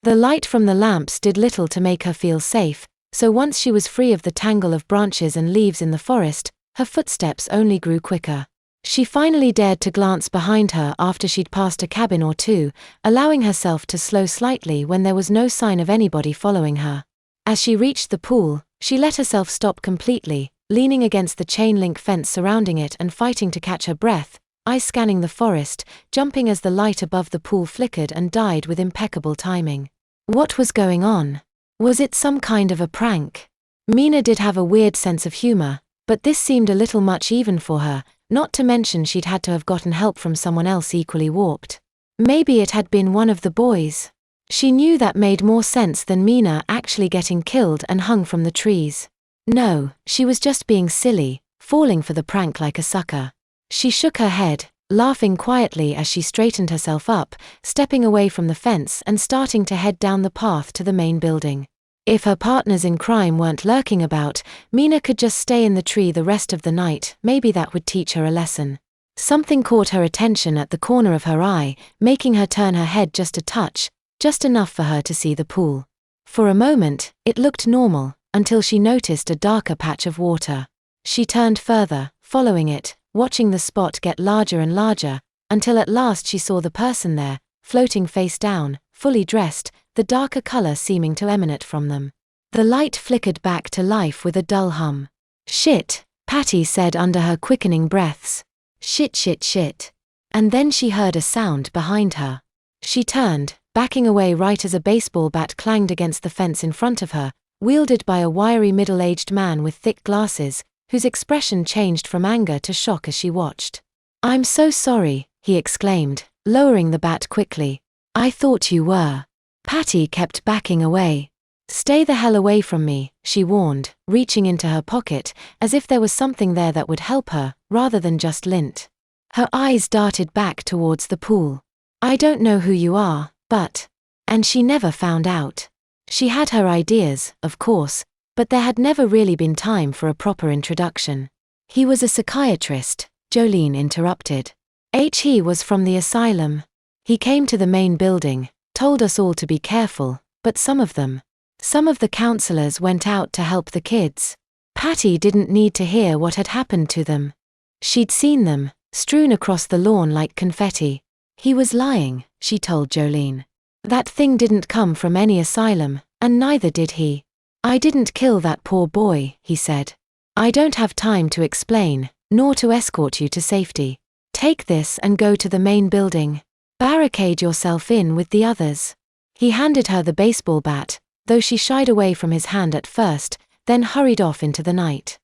The light from the lamps did little to make her feel safe, so once she was free of the tangle of branches and leaves in the forest, her footsteps only grew quicker. She finally dared to glance behind her after she'd passed a cabin or two, allowing herself to slow slightly when there was no sign of anybody following her. As she reached the pool, she let herself stop completely, leaning against the chain-link fence surrounding it and fighting to catch her breath, eyes scanning the forest, jumping as the light above the pool flickered and died with impeccable timing. What was going on? Was it some kind of a prank? Mina did have a weird sense of humor, but this seemed a little much even for her, not to mention she'd had to have gotten help from someone else equally warped. Maybe it had been one of the boys. She knew that made more sense than Mina actually getting killed and hung from the trees. No, she was just being silly, falling for the prank like a sucker. She shook her head, laughing quietly as she straightened herself up, stepping away from the fence and starting to head down the path to the main building. If her partners in crime weren't lurking about, Mina could just stay in the tree the rest of the night. Maybe that would teach her a lesson. Something caught her attention at the corner of her eye, making her turn her head just a touch, just enough for her to see the pool. For a moment, it looked normal, until she noticed a darker patch of water. She turned further, following it, watching the spot get larger and larger, until at last she saw the person there, floating face down, fully dressed, the darker color seeming to emanate from them. The light flickered back to life with a dull hum. "Shit," Patty said under her quickening breaths. "Shit, shit, shit." And then she heard a sound behind her. She turned, backing away right as a baseball bat clanged against the fence in front of her, wielded by a wiry middle-aged man with thick glasses, whose expression changed from anger to shock as she watched. "I'm so sorry," he exclaimed, lowering the bat quickly. "I thought you were." Patty kept backing away. "Stay the hell away from me," she warned, reaching into her pocket, as if there was something there that would help her, rather than just lint. Her eyes darted back towards the pool. "I don't know who you are, but..." And she never found out. She had her ideas, of course, but there had never really been time for a proper introduction. "He was a psychiatrist," Jolene interrupted. He was from the asylum. He came to the main building, told us all to be careful, but some of the counselors went out to help the kids. Patty didn't need to hear what had happened to them. She'd seen them, strewn across the lawn like confetti. "He was lying," she told Jolene. "That thing didn't come from any asylum, and neither did he. I didn't kill that poor boy," he said. "I don't have time to explain, nor to escort you to safety. Take this and go to the main building. Barricade yourself in with the others." He handed her the baseball bat, though she shied away from his hand at first, then hurried off into the night.